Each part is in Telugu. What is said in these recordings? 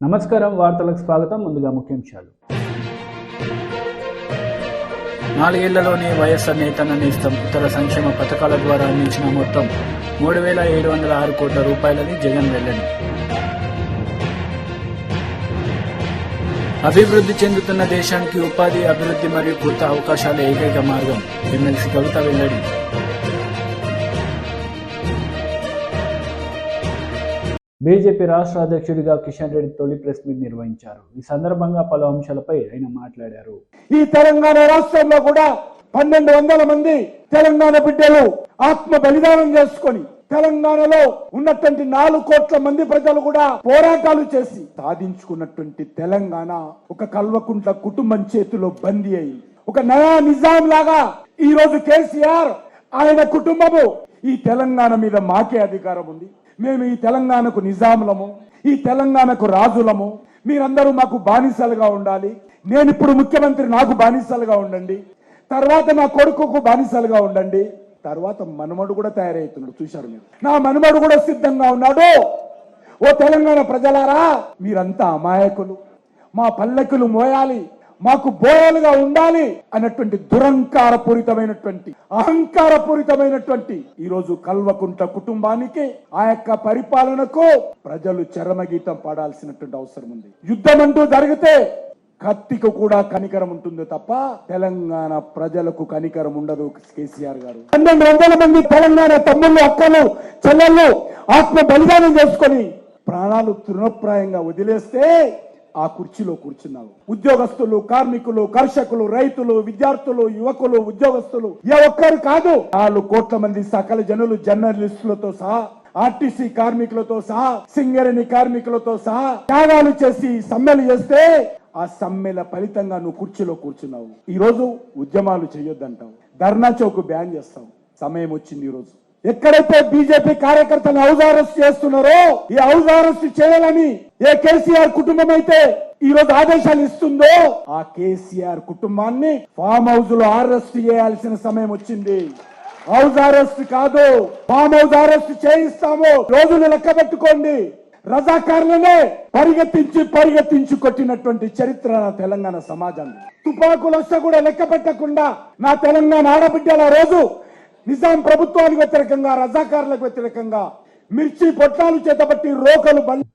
నమస్కారం వార్తలకు స్వాగతం. ముందుగా ముఖ్యాంశాలు. 4 ఏళ్లలోనే వైఎస్ఆర్ నేతన్న నేస్తం ఇతర సంక్షేమ పథకాల ద్వారా అందించిన మొత్తం 3,706 కోట్ల రూపాయలని జగన్ వెల్లడి. అభివృద్ధి చెందుతున్న దేశానికి ఉపాధి, అభివృద్ధి మరియు కొత్త అవకాశాల ఏకైక మార్గం ఎమ్మెల్సీ కవిత వెల్లడి. బీజేపీ రాష్ట్ర అధ్యక్షుడిగా కిషన్ రెడ్డి తొలి ప్రెస్ మీట్ నిర్వహించారు. ఈ సందర్భంగా పలు అంశాలపై ఆయన మాట్లాడారు. ఈ తెలంగాణ రాష్ట్రంలో కూడా 1,200 మంది తెలంగాణ బిడ్డలు ఆత్మ బలిదానం చేసుకొని తెలంగాణలో ఉన్నటువంటి 4 కోట్ల మంది ప్రజలు కూడా పోరాటాలు చేసి సాధించుకున్నటువంటి తెలంగాణ ఒక కల్వకుంట్ల కుటుంబం చేతిలో బందీ అయింది. ఒక నయా నిజాం లాగా ఈ రోజు కేసీఆర్ ఆయన కుటుంబము ఈ తెలంగాణ మీద మాకే అధికారం ఉంది, మేము ఈ తెలంగాణకు నిజాములము, ఈ తెలంగాణకు రాజులము, మీరందరూ మాకు బానిసలుగా ఉండాలి, నేను ఇప్పుడు ముఖ్యమంత్రి నాకు బానిసలుగా ఉండండి, తర్వాత నా కొడుకుకు బానిసలుగా ఉండండి. తర్వాత మనమడు కూడా తయారవుతున్నాడు, చూశారు మీరు. నా మనమడు కూడా సిద్ధంగా ఉన్నాడు. ఓ తెలంగాణ ప్రజలారా, మీరంతా అమాయకులు, మా పల్లెకులు మోయాలి, మాకు బోయలుగా ఉండాలి అన్నటువంటి దురంకారపూరితమైనటువంటి అహంకారపూరితమైనటువంటి ఈ రోజు కల్వకుంట్ల కుటుంబానికి ఆ యొక్క పరిపాలనకు ప్రజలు చరమగీతం పాడాల్సినటువంటి అవసరం ఉంది. యుద్ధం అంటూ జరిగితే కత్తికి కూడా కనికరం ఉంటుంది తప్ప తెలంగాణ ప్రజలకు కనికరం ఉండదు. కేసీఆర్ గారు 1,200 మంది తెలంగాణ తమ్ముళ్ళు, అక్కలు, చెల్లెళ్ళు ఆత్మ బలిదానం చేసుకొని ప్రాణాలు తృణప్రాయంగా వదిలేస్తే ఆ కుర్చీలో కూర్చున్నావు. ఉద్యోగస్తులు, కార్మికులు, కర్షకులు, రైతులు, విద్యార్థులు, యువకులు, ఉద్యోగస్తులు ఏ ఒక్కరు కాదు, 4 కోట్ల మంది సకల జనులు, జర్నలిస్టులతో సహా, ఆర్టీసీ కార్మికులతో సహా, సింగరేణి కార్మికులతో సహా త్యాగాలు చేసి సమ్మెలు చేస్తే ఆ సమ్మెల ఫలితంగా నువ్వు కుర్చీలో కూర్చున్నావు. ఈ రోజు ఉద్యమాలు చేయొద్దంటావు, ధర్నా చౌక్ బ్యాన్ చేస్తావు. సమయం వచ్చింది. ఈ రోజు ఎక్కడైతే బీజేపీ కార్యకర్తలు హౌస్ అరెస్ట్ చేస్తున్నారో, ఈ హౌస్ అరెస్ట్ చేయాలని ఏ కేసీఆర్ కుటుంబం అయితే ఈ రోజు ఆదేశాలు ఇస్తుందో, ఆ కేసీఆర్ కుటుంబాన్ని ఫామ్ హౌస్ లో అరెస్ట్ చేయాల్సిన సమయం వచ్చింది. హౌస్ అరెస్ట్ కాదు, ఫామ్ హౌస్ అరెస్ట్ చేయిస్తాము. రోజులు లెక్క పెట్టుకోండి. రజాకారులనే పరిగెత్తించి కొట్టినటువంటి చరిత్ర నా తెలంగాణ సమాజాన్ని. తుపాకులు వస్తే కూడా లెక్క పెట్టకుండా నా తెలంగాణ ఆడబిడ్డల రోజు నిజాం ప్రభుత్వానికి వ్యతిరేకంగా, రజాకారులకు వ్యతిరేకంగా మిర్చి పొట్లాలు చేతబట్టి రోకలు బంద్.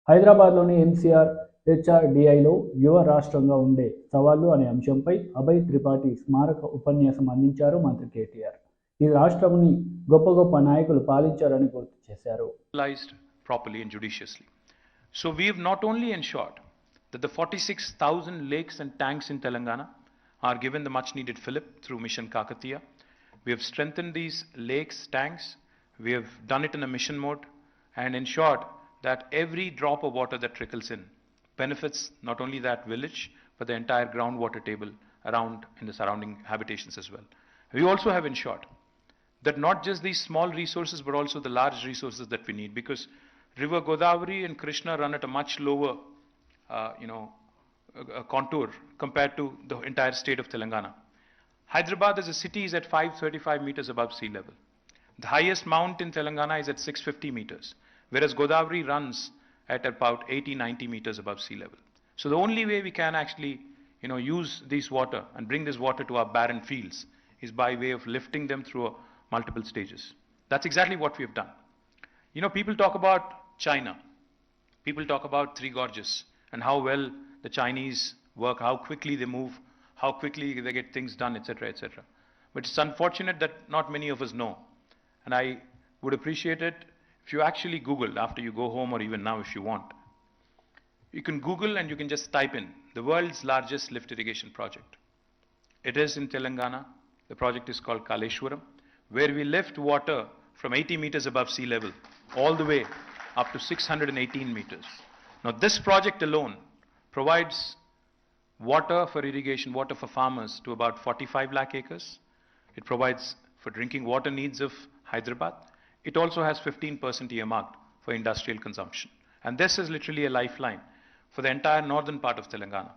హైదరాబాద్లోని ఎంసీఆర్ హెచ్ఆర్డీఐలో యువ రాష్ట్రంగా ఉండే సవాళ్లు అనే అంశంపై అభయ్ త్రిపాఠి స్మారక ఉపన్యాసం అందించారు మంత్రి కేటీఆర్. ఈ రాష్ట్రంని గొప్ప నాయకులు పాలించారని గుర్తు చేశారు. Properly and judiciously. So we have not only ensured that the 46,000 lakes and tanks in Telangana are given the much needed fillip through Mission Kakatiya. We have strengthened these lakes, tanks. We have done it in a mission mode and ensured that every drop of water that trickles in benefits not only that village but the entire groundwater table around in the surrounding habitations as well. We also have ensured that not just these small resources but also the large resources that we need, because River Godavari and Krishna run at a much lower contour compared to the entire state of Telangana. Hyderabad as a city is at 535 meters above sea level. The highest mount in Telangana is at 650 meters, whereas Godavari runs at about 80-90 meters above sea level. So the only way we can actually use this water and bring this water to our barren fields is by way of lifting them through multiple stages. That's exactly what we have done. People talk about China. People talk about Three Gorges and how well the Chinese work, how quickly they move, how quickly they get things done, etc., etc. But it's unfortunate that not many of us know. And I would appreciate it if you actually Google after you go home, or even now if you want. You can Google and you can just type in the world's largest lift irrigation project. It is in Telangana. The project is called Kaleshwaram, where we lift water from 80 meters above sea level all the way up to 618 meters. Now this project alone provides water for irrigation, water for farmers to about 45 lakh acres. It provides for drinking water needs of Hyderabad. It also has 15% earmarked for industrial consumption. And this is literally a lifeline for the entire northern part of Telangana.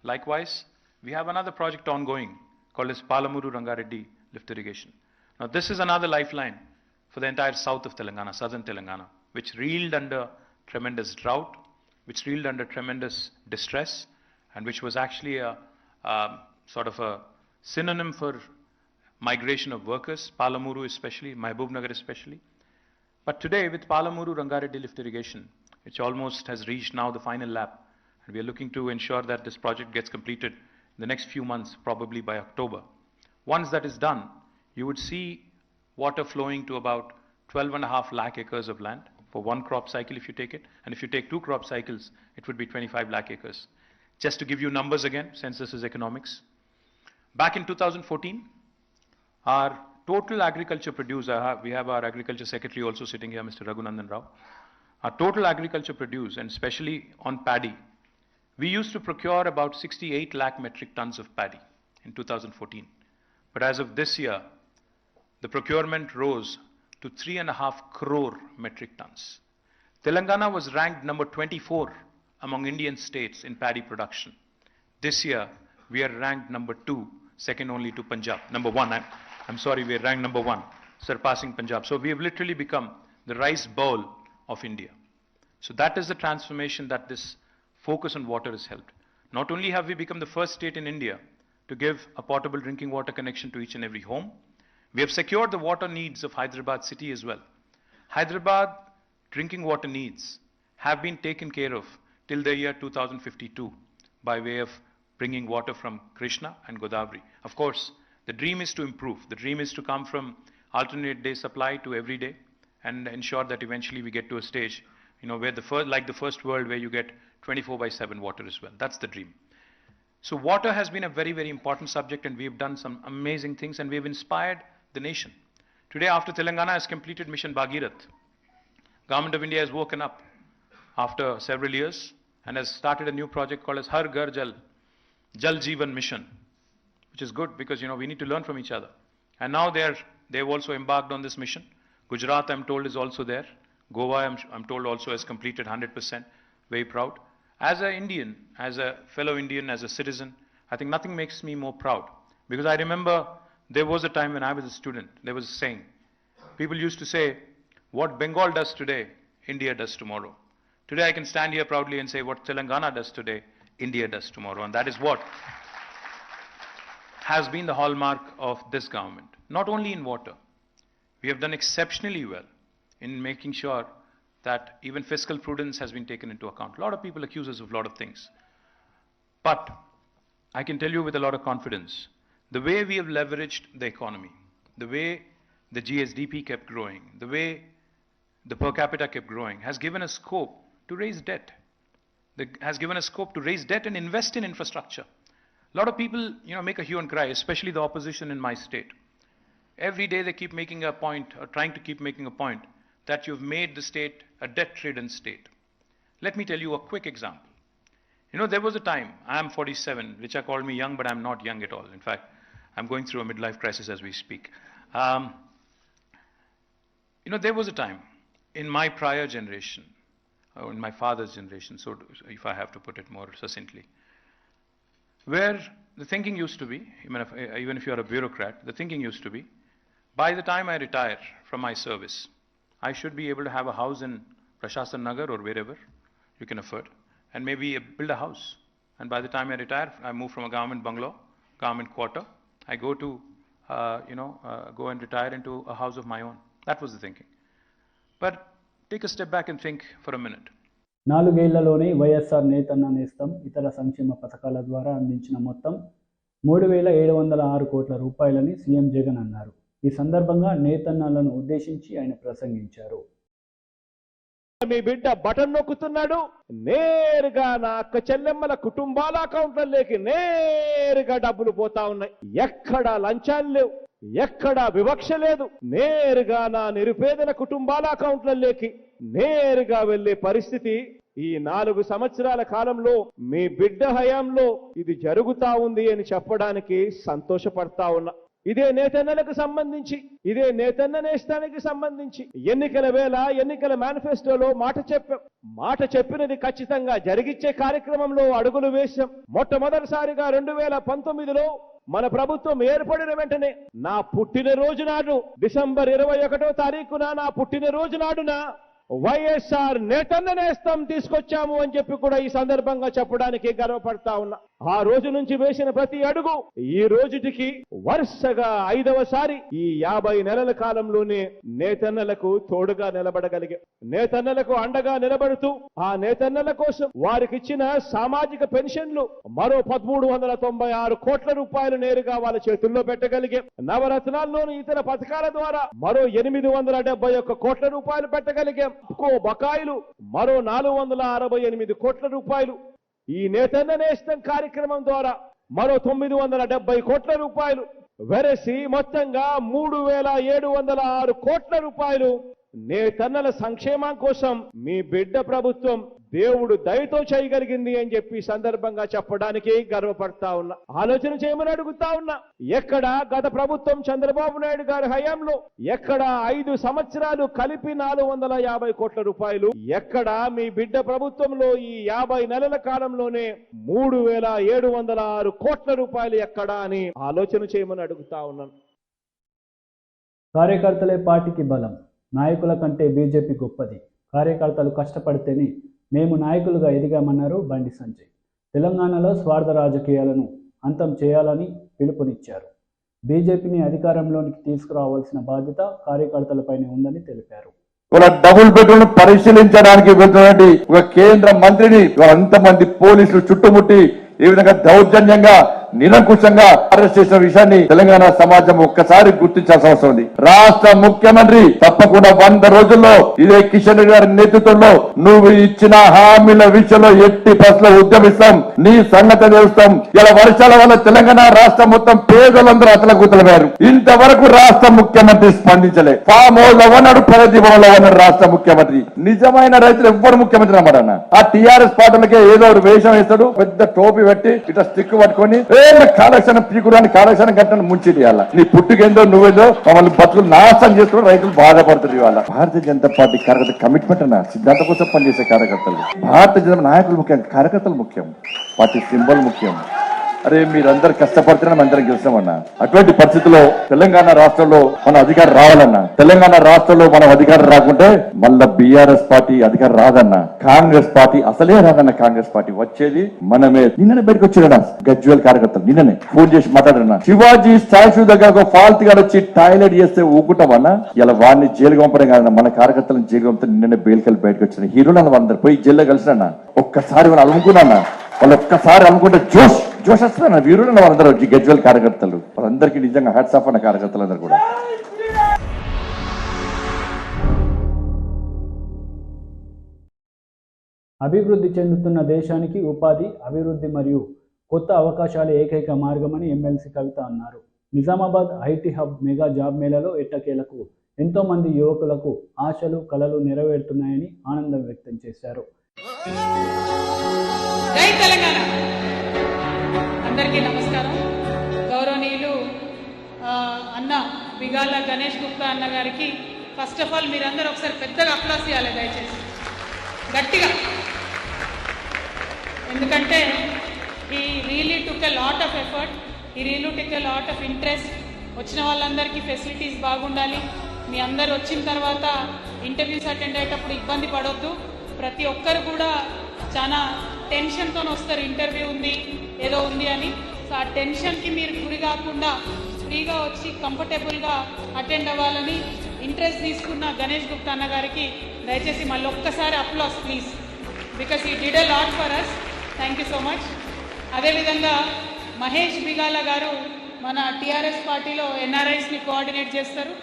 Likewise, we have another project ongoing called as Palamuru Rangareddy lift irrigation. Now this is another lifeline for the entire south of Telangana, southern Telangana, which reeled under tremendous drought, which reeled under tremendous distress and which was actually a sort of a synonym for migration of workers, Palamuru especially, Mahbubnagar especially. But today with Palamuru Rangareddy lift irrigation, which almost has reached now the final lap, and we are looking to ensure that this project gets completed in the next few months, probably by October. Once that is done, you would see water flowing to about 12.5 lakh acres of land for one crop cycle if you take it. And if you take 2 crop cycles, it would be 25 lakh acres. Just to give you numbers again, since this is economics. Back in 2014, our total agriculture produce, we have our agriculture secretary also sitting here, Mr. Raghunandan Rao. Our total agriculture produce, and especially on paddy, we used to procure about 68 lakh metric tons of paddy in 2014. But as of this year, the procurement rose to 3.5 crore metric tons. Telangana was ranked number 24 among Indian states in paddy production. This year, we are ranked number 2, second only to Punjab. Number 1, I'm sorry, we are ranked number 1, surpassing Punjab. So we have literally become the rice bowl of India. So that is the transformation that this focus on water has helped. Not only have we become the first state in India to give a potable drinking water connection to each and every home, we have secured the water needs of Hyderabad city as well. Hyderabad drinking water needs have been taken care of till the year 2052 by way of bringing water from Krishna and Godavari. Of course, the dream is to improve. The dream is to come from alternate day supply to every day and ensure that eventually we get to a stage, where like the first world where you get 24/7 water as well. That's the dream. So water has been a very, very important subject, and we have done some amazing things, and we have inspired the nation. Today, after Telangana has completed Mission Bhagirath, Government of India has woken up after several years and has started a new project called as Har Ghar Jal Jeevan Mission, which is good because, we need to learn from each other. And now they've also embarked on this mission. Gujarat, I'm told, is also there. Goa, I'm told, also has completed 100%. Very proud. As an Indian, as a fellow Indian, as a citizen, I think nothing makes me more proud. Because I remember there was a time when I was a student, there was a saying. People used to say, what Bengal does today, India does tomorrow. Today I can stand here proudly and say what Telangana does today, India does tomorrow. And that is what has been the hallmark of this government. Not only in water. We have done exceptionally well in making sure that even fiscal prudence has been taken into account. A lot of people accuse us of a lot of things. But I can tell you with a lot of confidence, the way we have leveraged the economy, the way the GSDP kept growing, the way the per capita kept growing, has given us scope to raise debt. Has given us scope to raise debt and invest in infrastructure. A lot of people, make a hue and cry, especially the opposition in my state. Every day they keep making a point, or trying to keep making a point, that you've made the state a debt-ridden state. Let me tell you a quick example. There was a time, I am 47, which called me young, but I'm not young at all. In fact, I'm going through a midlife crisis as we speak. There was a time in my prior generation, or in my father's generation, so if I have to put it more succinctly, where the thinking used to be, even if you're a bureaucrat, the thinking used to be, by the time I retire from my service, I should be able to have a house in Prashasan Nagar or wherever you can afford, and maybe build a house. And by the time I retire, I move from a government bungalow, government quarter, I go to, go and retire into a house of my own. That was the thinking. But take a step back and think for a minute. 4 ఏళ్లలోనే YSR నేతన్న నేస్తం ఇతర సంక్షేమ పథకాల ద్వారా అందించిన మొత్తం 3,706 కోట్ల రూపాయలని సీఎం జగన్ అన్నారు. ఈ సందర్భంగా నేతన్నలను ఉద్దేశించి ఆయన ప్రసంగించారు. మీ బిడ్డ బటన్ నొక్కుతున్నాడు, నేరుగా నా అక్క చెల్లెమ్మల కుటుంబాల అకౌంట్లలోకి నేరుగా డబ్బులు పోతా ఉన్నాయి. ఎక్కడ లంచాలు లేవు, ఎక్కడ వివక్ష లేదు. నేరుగా నా నిరుపేదల కుటుంబాల అకౌంట్లలోకి నేరుగా వెళ్లే పరిస్థితి ఈ 4 సంవత్సరాల కాలంలో మీ బిడ్డ హయాంలో ఇది జరుగుతా ఉంది అని చెప్పడానికి సంతోషపడతా ఉన్నా. ఇదే నేతన్నలకు సంబంధించి, ఇదే నేతన్న నేస్తానికి సంబంధించి ఎన్నికల వేళ ఎన్నికల మేనిఫెస్టోలో మాట చెప్పినది ఖచ్చితంగా జరిగిచ్చే కార్యక్రమంలో అడుగులు వేశాం. మొట్టమొదటిసారిగా 2019లో మన ప్రభుత్వం ఏర్పడిన వెంటనే నా పుట్టినరోజు నాడు, డిసెంబర్ 21వ తారీఖున నా పుట్టినరోజు నాడున వైఎస్ఆర్ నేతన్న నేస్తం తీసుకొచ్చాము అని చెప్పి కూడా ఈ సందర్భంగా చెప్పడానికి గర్వపడతా ఉన్నా. ఆ రోజు నుంచి వేసిన ప్రతి అడుగు ఈ రోజుటికి వరుసగా 5వసారి ఈ 50 నెలల కాలంలోనే నేతన్నలకు తోడుగా నిలబడగలిగే, నేతన్నలకు అండగా నిలబడుతూ ఆ నేతన్నల కోసం వారికి ఇచ్చిన సామాజిక పెన్షన్లు మరో 1396 కోట్ల రూపాయలు నేరుగా వాళ్ళ చేతుల్లో పెట్టగలిగే, నవరత్నాల్లోని ఇతర పథకాల ద్వారా మరో 871 కోట్ల రూపాయలు పెట్టగలిగే, బకాయిలు మరో 468 కోట్ల రూపాయలు, ఈ నేతన్న నేస్తం కార్యక్రమం ద్వారా మరో 970 కోట్ల రూపాయలు వెరసి మొత్తంగా 3706 కోట్ల రూపాయలు నేతన్నల సంక్షేమం కోసం మీ బిడ్డ ప్రభుత్వం దేవుడు దయతో చేయగలిగింది అని చెప్పి సందర్భంగా చెప్పడానికి గర్వపడతా ఉన్నా. ఆలోచన చేయమని అడుగుతా ఉన్నా. ఎక్కడ గత ప్రభుత్వం చంద్రబాబు నాయుడు గారి హయాంలో ఎక్కడ 5 సంవత్సరాలు కలిపి 450 కోట్ల రూపాయలు, ఎక్కడ మీ బిడ్డ ప్రభుత్వంలో ఈ 50 నెలల కాలంలోనే 3706 కోట్ల రూపాయలు ఎక్కడా అని ఆలోచన చేయమని అడుగుతా ఉన్నాను. కార్యకర్తలే పార్టీకి బలం, నాయకుల కంటే బీజేపీ గొప్పది, కార్యకర్తలు కష్టపడితేనే మేము నాయకులుగా ఎదిగామన్నారు బండి సంజయ్. తెలంగాణలో స్వార్థ రాజకీయాలను అంతం చేయాలని పిలుపునిచ్చారు. బీజేపీని అధికారంలోనికి తీసుకురావాల్సిన బాధ్యత కార్యకర్తలపైనే ఉందని తెలిపారు. డబుల్ బెడ్రూమ్ పరిశీలించడానికి వెళ్తున్నటువంటి ఒక కేంద్ర మంత్రిని అంతమంది పోలీసులు చుట్టుముట్టి ఈ విధంగా దౌర్జన్యంగా నిరంకుశంగా అరెస్ట్ చేసిన విషయాన్ని తెలంగాణ సమాజం ఒక్కసారి గుర్తించాల్సిన అవసరం ఉంది. రాష్ట్ర ముఖ్యమంత్రి తప్పకుండా 100 రోజుల్లో ఇదే కిషన్ రెడ్డి గారి నేతృత్వంలో నువ్వు ఇచ్చిన హామీల విషయంలో ఎట్టి బస్సులో ఉద్యమిస్తాం, నీ సంగతి తెలుస్తాం. ఇలా వర్షాల వల్ల తెలంగాణ రాష్ట్రం మొత్తం పేదలందరూ అతలకుతలమయ్యారు. ఇంతవరకు రాష్ట్ర ముఖ్యమంత్రి స్పందించలే. ఫామ్ హౌస్ లో ఉన్నాడు, ప్రగతి భవన్ లో ఉన్నాడు రాష్ట్ర ముఖ్యమంత్రి. నిజమైన రైతులు ఎవ్వరు ముఖ్యమంత్రి అన్నారన్న. ఆ టీఆర్ఎస్ పార్టీలకే ఏదో ఒక వేషం వేస్తాడు, పెద్ద టోపీ పెట్టి ఇట్లా స్టిక్ పట్టుకొని కాలక్షణం పీకురాని కాలక్షణం కట్టని ముంచేది. ఇవాళ నీ పుట్టుకేందో నువ్వేందో మమ్మల్ని బతుకులు నాశనం చేసుకుని రైతులు బాధపడుతుంది. ఇవాళ భారతీయ జనతా పార్టీ కార్యకర్త కమిట్మెంట్ అన్న సిద్ధాంతం కోసం పనిచేసే కార్యకర్తలు, భారతీయ జనతా నాయకులు ముఖ్యం, కార్యకర్తలు ముఖ్యం, పార్టీ సింబల్ ముఖ్యం. అరే మీరందరూ కష్టపడుతున్నా అందరం గెలుస్తామన్నా. అటువంటి పరిస్థితుల్లో తెలంగాణ రాష్ట్రంలో మన అధికారం రావాలన్నా, తెలంగాణ రాష్ట్రంలో మనం అధికారం రాకుంటే మళ్ళా బీఆర్ఎస్ పార్టీ అధికారం రాదన్నా, కాంగ్రెస్ పార్టీ అసలే రాదన్న. కాంగ్రెస్ పార్టీ వచ్చేది మనమే. నిన్ననే బయటకు వచ్చాడన్నా గజ్వేల్ కార్యకర్తలు, నిన్ననే ఫోన్ చేసి మాట్లాడన్నా. శివాజీ స్టాచ్యూ దగ్గర ఒక ఫాల్త్ గారు వచ్చి టాయిలెట్ చేస్తే ఊకుంటామన్నా. ఇలా వాడిని జైలుగా పంపడం కాదన్నా, మన కార్యకర్తలను జైలుగా పంపితే నిన్ననే బెయిల్కెళ్ళి బయటకు వచ్చిన హీరోలు అందరు పోయి జైల్లో కలిసినన్నా. ఒక్కసారి వాళ్ళు అనుకున్నా, వాళ్ళు ఒక్కసారి అనుకుంటే జోష్ వస్తున్నా వీరుడు వాళ్ళందరూ గజ్వేల్ కార్యకర్తలు, వాళ్ళందరికీ నిజంగా హ్యాట్స్ ఆఫ్ అన్న కార్యకర్తలందరూ కూడా. అభివృద్ధి చెందుతున్న దేశానికి ఉపాధి, అభివృద్ధి మరియు కొత్త అవకాశాలు ఏకైక మార్గమని ఎమ్మెల్సీ కవిత అన్నారు. Nizamabad IT hub mega job మేళాలో ఎట్టకేలకు ఎంతో మంది యువకులకు ఆశలు, కలలు నెరవేరుతున్నాయని ఆనందం వ్యక్తం చేశారు. జై తెలంగాణ. అందరికీ నమస్కారం. గౌరవనీయులు అన్న బిగాల గణేష్ గుప్తా అన్న గారికి ఫస్ట్ ఆఫ్ ఆల్ మీరందరూ ఒకసారి పెద్దగా అప్లాస్ చేయాలి దయచేసి, గట్టిగా. ఎందుకంటే ఈ really took a lot of effort, ఈ really took a lot of interest. వచ్చిన వాళ్ళందరికీ ఫెసిలిటీస్ బాగుండాలి. మీ అందరు వచ్చిన తర్వాత ఇంటర్వ్యూస్ అటెండ్ అయ్యేటప్పుడు ఇబ్బంది పడొద్దు. ప్రతి ఒక్కరు కూడా చాలా టెన్షన్తో వస్తారు, ఇంటర్వ్యూ ఉంది ఏదో ఉంది అని. సో ఆ టెన్షన్కి మీరు గురి కాకుండా ఫ్రీగా వచ్చి కంఫర్టబుల్గా అటెండ్ అవ్వాలని ఇంట్రెస్ట్ తీసుకున్న గణేష్ గుప్తా అన్న గారికి దయచేసి మళ్ళీ ఒక్కసారి applause please, because he did a lot for us. Thank you so much. అదేవిధంగా మహేష్ బిగాల గారు మన టీఆర్ఎస్ పార్టీలో ఎన్ఆర్ఐస్ని కోఆర్డినేట్ చేస్తారు.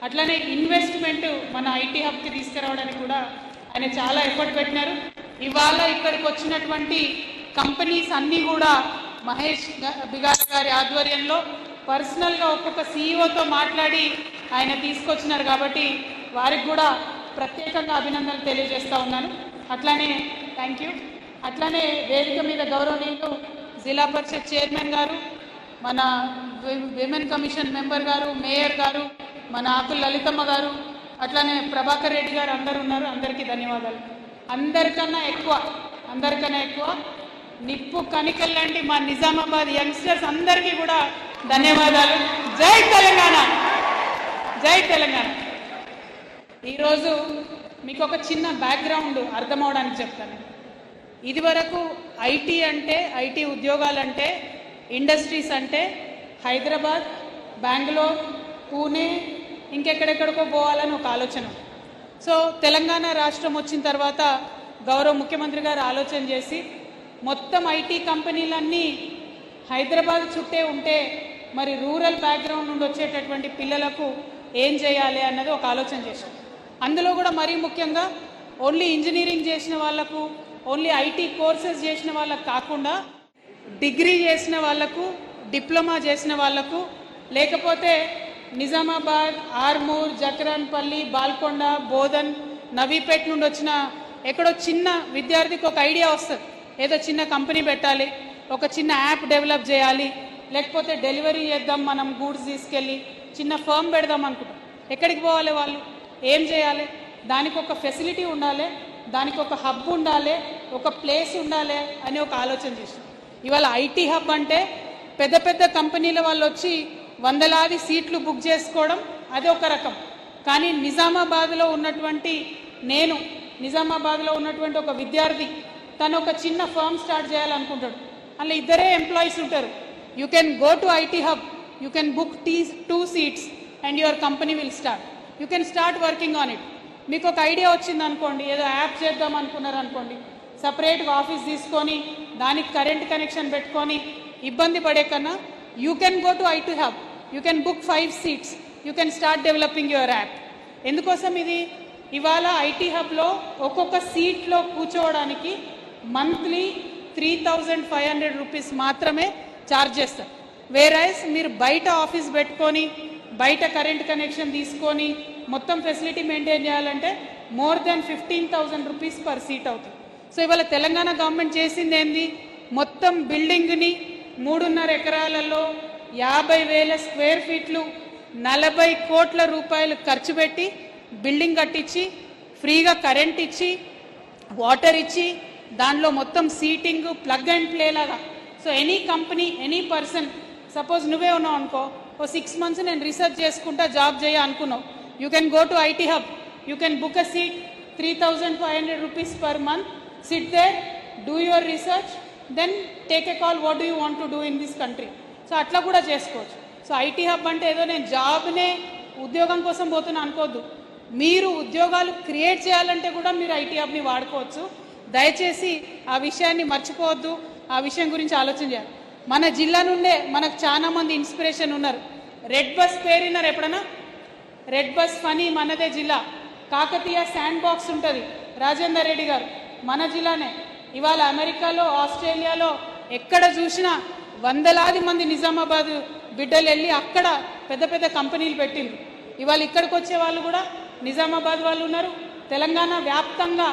అట్లనే ఇన్వెస్ట్మెంట్ మన ఐటీ హబ్కి తీసుకురావడానికి కూడా ఆయన చాలా ఎఫర్ట్ పెట్టినారు. ఇవాళ ఇక్కడికి వచ్చినటువంటి కంపెనీస్ అన్నీ కూడా మహేష్ బిగాల గారి ఆధ్వర్యంలో పర్సనల్గా ఒక్కొక్క సీఈఓతో మాట్లాడి ఆయన తీసుకొచ్చినారు. కాబట్టి వారికి కూడా ప్రత్యేకంగా అభినందనలు తెలియజేస్తూ ఉన్నాను. అట్లానే థ్యాంక్ యూ. అట్లానే వేదిక మీద గౌరవనీయులు జిల్లా పరిషత్ చైర్మన్ గారు, మన విమెన్ కమిషన్ మెంబర్ గారు, మేయర్ గారు, మన ఆకుల లలితమ్మ గారు, అట్లానే ప్రభాకర్ రెడ్డి గారు అందరు ఉన్నారు. అందరికీ ధన్యవాదాలు. అందరికన్నా ఎక్కువ నిప్పు కనికెళ్ళండి మా నిజామాబాద్ యంగ్స్టర్స్ అందరికీ కూడా ధన్యవాదాలు. జై తెలంగాణ, జై తెలంగాణ. ఈరోజు మీకు ఒక చిన్న బ్యాక్గ్రౌండ్ అర్థం అవడానికి చెప్తాను. ఇదివరకు ఐటీ ఉద్యోగాలంటే ఇండస్ట్రీస్ అంటే హైదరాబాద్, బెంగళూరు, పూణే, ఇంకెక్కడెక్కడికో పోవాలని ఒక ఆలోచన. సో తెలంగాణ రాష్ట్రం వచ్చిన తర్వాత గౌరవ ముఖ్యమంత్రి గారు ఆలోచన చేసి మొత్తం ఐటీ కంపెనీలన్నీ హైదరాబాద్ చుట్టే ఉంటే మరి రూరల్ బ్యాక్గ్రౌండ్ నుండి వచ్చేటటువంటి పిల్లలకు ఏం చేయాలి అన్నది ఒక ఆలోచన చేశాం. అందులో కూడా మరీ ముఖ్యంగా ఓన్లీ ఇంజనీరింగ్ చేసిన వాళ్ళకు, ఓన్లీ ఐటీ కోర్సెస్ చేసిన వాళ్ళకు కాకుండా డిగ్రీ చేసిన వాళ్ళకు, డిప్లొమా చేసిన వాళ్ళకు, లేకపోతే నిజామాబాద్, ఆర్మూర్, జక్రాన్పల్లి, బాల్కొండ, బోధన్, నవీపేట్ నుండి వచ్చిన ఎక్కడో చిన్న విద్యార్థికి ఒక ఐడియా వస్తుంది, ఏదో చిన్న కంపెనీ పెట్టాలి, ఒక చిన్న యాప్ డెవలప్ చేయాలి, లేకపోతే డెలివరీ చేద్దాం, మనం గూడ్స్ తీసుకెళ్ళి చిన్న ఫర్మ్ పెడదాం అనుకుంటాం. ఎక్కడికి పోవాలి, వాళ్ళు ఏం చేయాలి, దానికి ఒక ఫెసిలిటీ ఉండాలి, దానికి ఒక హబ్ ఉండాలి, ఒక ప్లేస్ ఉండాలి అని ఒక ఆలోచన చేసాం. ఇవాళ ఐటీ హబ్ అంటే పెద్ద పెద్ద కంపెనీల వాళ్ళు వచ్చి వందలాది సీట్లు బుక్ చేసుకోవడం అది ఒక రకం. కానీ నిజామాబాద్లో ఉన్నటువంటి ఒక విద్యార్థి తను ఒక చిన్న ఫర్మ్ స్టార్ట్ చేయాలనుకుంటాడు. అందులో ఇద్దరే ఎంప్లాయీస్ ఉంటారు. You can go to IT hub, you can book 2 seats and your company will start. You can start working on it. మీకు ఒక ఐడియా వచ్చింది అనుకోండి, ఏదో యాప్ చేద్దాం అనుకున్నారు అనుకోండి, సపరేట్గా ఆఫీస్ తీసుకొని దానికి కరెంట్ కనెక్షన్ పెట్టుకొని ఇబ్బంది పడే కన్నా you can go to IT hub, you can book 5 seats, you can start developing your app. ఎందుకోసం ఇది, ఇవాళ ఐటీ హబ్లో ఒక్కొక్క సీట్లో కూర్చోవడానికి మంత్లీ 3,500 రూపీస్ మాత్రమే ఛార్జ్ చేస్తారు. వేరైస్ మీరు బయట ఆఫీస్ పెట్టుకొని బయట కరెంట్ కనెక్షన్ తీసుకొని మొత్తం ఫెసిలిటీ మెయింటైన్ చేయాలంటే more than 15,000 rupees per seat అవుతుంది. సో ఇవాళ తెలంగాణ గవర్నమెంట్ చేసింది ఏంది, మొత్తం బిల్డింగ్ని 3.5 ఎకరాలలో 50,000 స్క్వేర్ ఫీట్లు 40 కోట్ల రూపాయలు ఖర్చు పెట్టి బిల్డింగ్ కట్టించి ఫ్రీగా కరెంట్ ఇచ్చి వాటర్ ఇచ్చి దానిలో మొత్తం సీటింగ్ ప్లగ్ అండ్ ప్లే లాగా. So any company, any person, suppose నువ్వే ఉన్నావు అనుకో, ఓ 6 months నేను రీసెర్చ్ చేసుకుంటా జాబ్ చేయ అనుకున్నావు, you can go to IT hub, you can book a seat 3,500 rupees per month, sit there, do your research, then take a call, what do you want to do in this country. So అట్లా కూడా చేసుకోవచ్చు. సో ఐటీ హబ్ అంటే ఏదో నేను జాబ్నే ఉద్యోగం కోసం పోతున్నా అనుకోవద్దు. మీరు ఉద్యోగాలు క్రియేట్ చేయాలంటే కూడా మీరు ఐటీ హబ్ని వాడుకోవచ్చు. దయచేసి ఆ విషయాన్ని మర్చిపోవద్దు, ఆ విషయం గురించి ఆలోచన చేయాలి. మన జిల్లా నుండే మనకు చాలా మంది ఇన్స్పిరేషన్ ఉన్నారు. రెడ్ బస్ పేరున్నారు ఎప్పుడన్నా? రెడ్ బస్ ఫనీ మనదే జిల్లా. కాకతీయ శాండ్ బాక్స్ ఉంటుంది, రాజేందర్ రెడ్డి గారు మన జిల్లానే. ఇవాళ అమెరికాలో, ఆస్ట్రేలియాలో ఎక్కడ చూసినా వందలాది మంది నిజామాబాద్ బిడ్డలు వెళ్ళి అక్కడ పెద్ద పెద్ద కంపెనీలు పెట్టిండ్రు. ఇవాళ ఇక్కడికి వచ్చే వాళ్ళు కూడా నిజామాబాద్ వాళ్ళు ఉన్నారు. తెలంగాణ వ్యాప్తంగా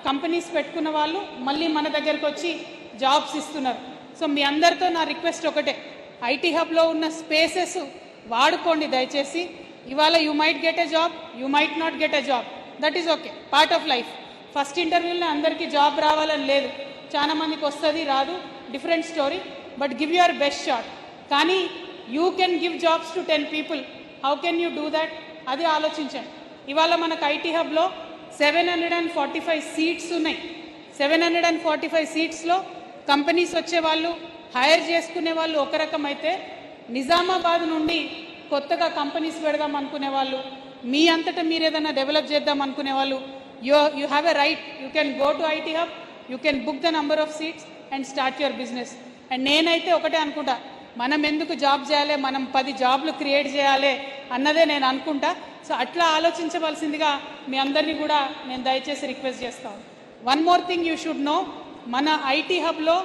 కంపెనీస్ పెట్టుకున్న వాళ్ళు మళ్ళీ మన దగ్గరకు వచ్చి జాబ్స్ ఇస్తున్నారు. సో మీ అందరితో నా రిక్వెస్ట్ ఒకటే, ఐటీ హబ్లో ఉన్న స్పేసెస్ వాడుకోండి దయచేసి. ఇవాళ you might get a job, you might not get a job, that is okay, part of life. First ఇంటర్వ్యూలో అందరికీ జాబ్ రావాలని లేదు, చాలా మందికి వస్తుంది, రాదు, different story. But give your best shot. కానీ you can give jobs to 10 people. How can you do that? అది ఆలోచించండి. ఇవాళ మనకు ఐటీ హబ్లో 745 సీట్స్ ఉన్నాయి. 745 సీట్స్లో కంపెనీస్ వచ్చేవాళ్ళు, హైర్ చేసుకునే వాళ్ళు ఒక రకం అయితే, నిజామాబాద్ నుండి కొత్తగా కంపెనీస్ పెడదాం అనుకునే వాళ్ళు, మీ అంతటా మీరు ఏదైనా డెవలప్ చేద్దాం అనుకునే వాళ్ళు, you have a right, you can go to IT hub, you can book the number of seats and start your business. And నేనైతే ఒకటే అనుకుంటా, మనం ఎందుకు జాబ్ చేయాలి, మనం 10 జాబ్లు క్రియేట్ చేయాలి అన్నదే నేను అనుకుంటా. సో అట్లా ఆలోచించవలసిందిగా మీ అందరినీ కూడా నేను దయచేసి రిక్వెస్ట్ చేస్తాను. One more thing you should know, మన ఐటీ హబ్లో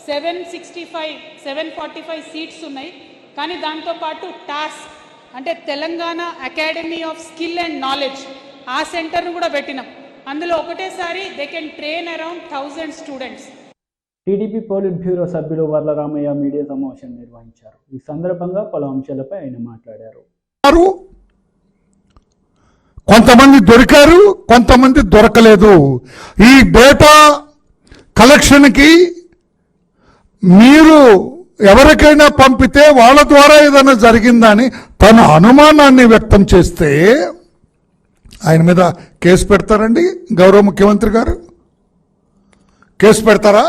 745 సీట్స్ ఉన్నాయి. కానీ దాంతోపాటు టాస్క్ అంటే Telangana academy of skill and knowledge, ఆ సెంటర్ను కూడా పెట్టినాం. అందులో ఒకటేసారి they can train around 1000 students. TDP polit bureau సభ్యులు వర్లరామయ్య మీడియా సమావేశం నిర్వహించారు. ఈ సందర్భంగా పలు అంశాలపై ఆయన మాట్లాడారు. కొంతమంది దొరికారు, కొంతమంది దొరకలేదు. ఈ డేటా కలెక్షన్కి మీరు ఎవరికైనా పంపితే వాళ్ళ ద్వారా ఏదైనా జరిగిందని తన అనుమానాన్ని వ్యక్తం చేస్తే ఆయన మీద కేసు పెడతారండి గౌరవ ముఖ్యమంత్రి గారు? కేసు పెడతారా?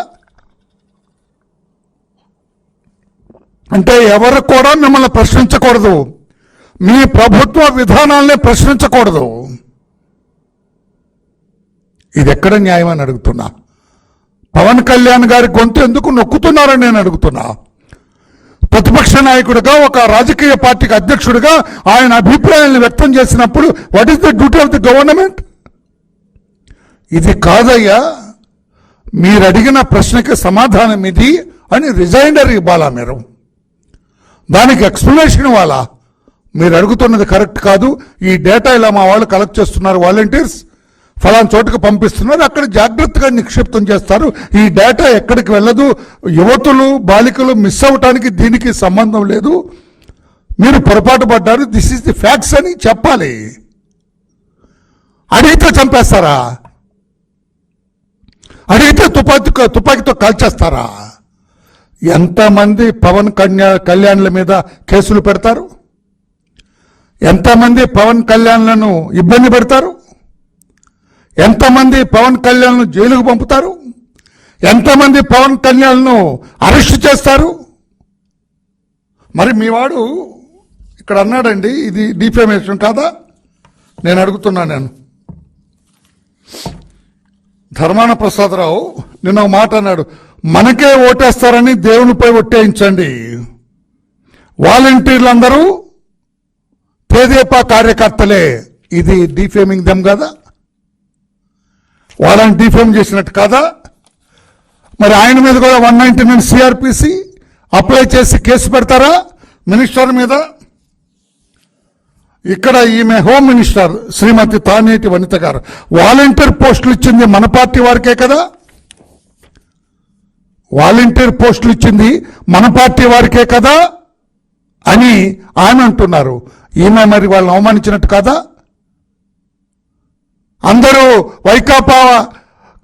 అంటే ఎవరు కూడా మిమ్మల్ని ప్రశ్నించకూడదు, మీ ప్రభుత్వ విధానాలనే ప్రశ్నించకూడదు. ఇది ఎక్కడ న్యాయం అని అడుగుతున్నా. పవన్ కళ్యాణ్ గారి గొంతు ఎందుకు నొక్కుతున్నారని నేను అడుగుతున్నా. ప్రతిపక్ష నాయకుడిగా, ఒక రాజకీయ పార్టీకి అధ్యక్షుడిగా ఆయన అభిప్రాయాలను వ్యక్తం చేసినప్పుడు what is the duty of the government? ఇది కాదయ్యా, మీరు అడిగిన ప్రశ్నకి సమాధానం ఇది అని రిజైండర్ ఇవ్వాలా, మీరు దానికి ఎక్స్ప్లెనేషన్ ఇవ్వాలా. మీరు అడుగుతున్నది కరెక్ట్ కాదు, ఈ డేటా ఇలా మా వాళ్ళు కలెక్ట్ చేస్తున్నారు, వాలంటీర్స్ ఫలానా చోటుకు పంపిస్తున్నారు, అక్కడ జాగ్రత్తగా నిక్షిప్తం చేస్తారు, ఈ డేటా ఎక్కడికి వెళ్ళదు, యువతులు బాలికలు మిస్ అవటానికి దీనికి సంబంధం లేదు, మీరు పొరపాటు పడ్డారు, దిస్ ఈస్ ది ఫ్యాక్ట్స్ అని చెప్పాలి. అడిగితే చంపేస్తారా? అడిగితే తుపాకీతో కాల్చేస్తారా? ఎంతమంది పవన్ కళ్యాణ్ల మీద కేసులు పెడతారు? ఎంతమంది పవన్ కళ్యాణ్లను ఇబ్బంది పెడతారు? ఎంతమంది పవన్ కళ్యాణ్ను జైలుకు పంపుతారు? ఎంతమంది పవన్ కళ్యాణ్ను అరెస్ట్ చేస్తారు? మరి మీ వాడు ఇక్కడ అన్నాడండి, ఇది డిఫేమేషన్ కాదా? నేను అడుగుతున్నాను. ధర్మాన ప్రసాదరావు నిన్న ఒక మాట అన్నాడు, మనకే ఓటేస్తారని దేవునిపై ఒట్టేయించండి, వాలంటీర్లందరూ తెదేపా కార్యకర్తలే. ఇది డిఫేమింగ్ దెమ్ కదా? వాళ్ళని డిఫేమ్ చేసినట్టు కాదా? మరి ఆయన మీద కూడా 199 సిఆర్పిసి అప్లై చేసి కేసు పెడతారా మినిస్టర్ మీద? ఇక్కడ ఈమె హోమ్ మినిస్టర్ శ్రీమతి తానేటి వనిత గారు వాలంటీర్ పోస్టులు ఇచ్చింది మన పార్టీ వారికే కదా? వాలంటీర్ పోస్టులు ఇచ్చింది మన పార్టీ వారికే కదా అని ఆమె అంటున్నారు. ఈమె మరి వాళ్ళని అవమానించినట్టు కాదా? అందరూ వైకాపా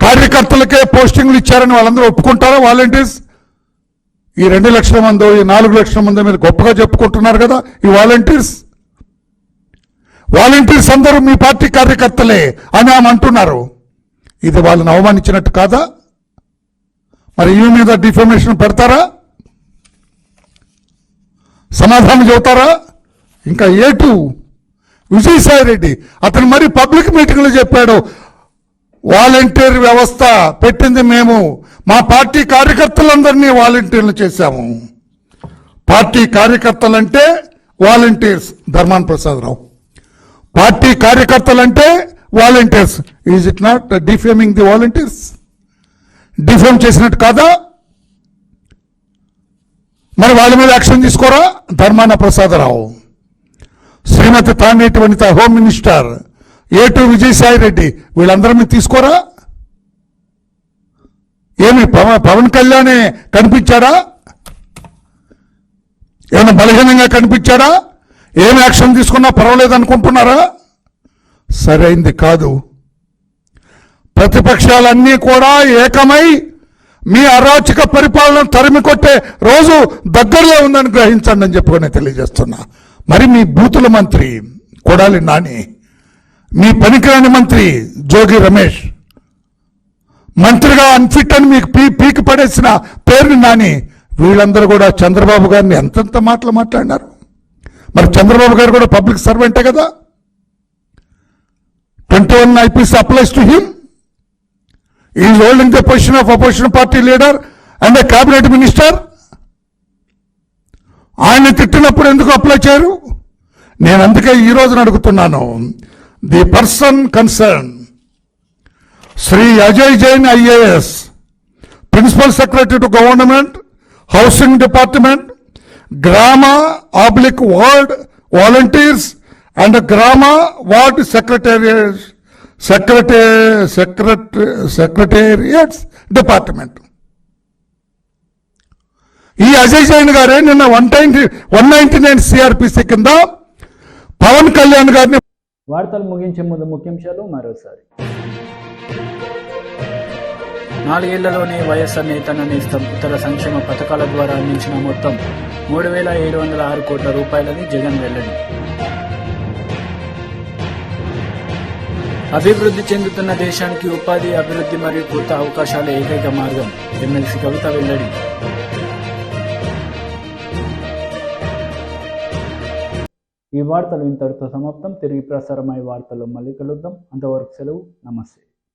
కార్యకర్తలకే పోస్టింగ్లు ఇచ్చారని వాళ్ళందరూ ఒప్పుకుంటారా? వాలంటీర్స్ ఈ 2 లక్షల మందో ఈ 4 లక్షల మందో మీరు గొప్పగా చెప్పుకుంటున్నారు కదా. ఈ వాలంటీర్స్ అందరూ మీ పార్టీ కార్యకర్తలే అని ఆమె అంటున్నారు. ఇది వాళ్ళని అవమానించినట్టు కాదా? మరి ఈ మీద డిఫర్మేషన్ పెడతారా? సమాధానం చెబుతారా? ఇంకా ఏటు విజయసాయి రెడ్డి అతను మరి పబ్లిక్ మీటింగ్లో చెప్పాడు, వాలంటీర్ వ్యవస్థ పెట్టింది మేము, మా పార్టీ కార్యకర్తలందరినీ వాలంటీర్లు చేశాము. పార్టీ కార్యకర్తలంటే వాలంటీర్స్. ధర్మాన ప్రసాదరావు, పార్టీ కార్యకర్తలంటే volunteers. Is it not defaming the volunteers? Defame చేసినట్టు కాదా? మరి వాళ్ళ మీద యాక్షన్ తీసుకోరా? ధర్మాన ప్రసాదరావు, శ్రీమతి తానేటి వనిత హోమ్ మినిస్టర్, ఏటు విజయసాయి రెడ్డి, వీళ్ళందరూ మీరు తీసుకోరా? ఏమి పవన్ కళ్యాణే కనిపించాడా? ఏమైనా బలహీనంగా కనిపించాడా? ఏమి యాక్షన్ తీసుకున్నా పర్వాలేదు అనుకుంటున్నారా? సరైంది కాదు. ప్రతిపక్షాలన్నీ కూడా ఏకమై మీ అరాచక పరిపాలన తరిమి కొట్టే రోజు దగ్గరలో ఉందని గ్రహించండి అని చెప్పుకొని తెలియజేస్తున్నా. మరి మీ బూతుల మంత్రి కొడాలి నాని, మీ పనికిరాని మంత్రి జోగి రమేష్, మంత్రిగా అన్ఫిట్ అని మీకు పీకి పడేసిన పేరుని నాని, వీళ్ళందరూ కూడా చంద్రబాబు గారిని ఎంతెంత మాటలు మాట్లాడినారు. మరి చంద్రబాబు గారు కూడా పబ్లిక్ సర్వెంటే కదా. 21 IPC applies to him. He is holding the position of opposition party leader and a cabinet minister. ఆయన తిట్టినప్పుడు ఎందుకు అప్లై చేయరు? నేను అందుకే ఈ రోజున అడుగుతున్నాను, the person concern Shri Ajay Jain IAS, principal secretary to government, housing department, గ్రామ/వార్డ్ వాలంటీర్స్ అండ్ గ్రామ వార్డ్ సెక్రటేరియట్స్ డిపార్ట్మెంట్. ఈ అజయ్ జైన్ గారే నిన్న 199 సిఆర్పిసి కింద పవన్ కళ్యాణ్ గారిని. వార్తలు ముగించే ముందు ముఖ్యాంశాలు మరోసారి. 4 ఏళ్లలోనే వైఎస్ఆర్ నేతన్న నేస్తం ఇతర సంక్షేమ పథకాల ద్వారా అందించిన మొత్తం 3,706 కోట్ల రూపాయలని జగన్ వెల్లడి. అభివృద్ధి చెందుతున్న దేశానికి ఉపాధి, అభివృద్ధి మరియు కొత్త అవకాశాల ఏకైక మార్గం. ఎమ్మెల్సీ కవిత వెల్లడి. ఈ వార్తలు ఇంతటితో సమాప్తం. తిరిగి ప్రసారమయ్యే వార్తల్లో మళ్ళీ కలుద్దాం. అంతవరకు సెలవు. నమస్తే.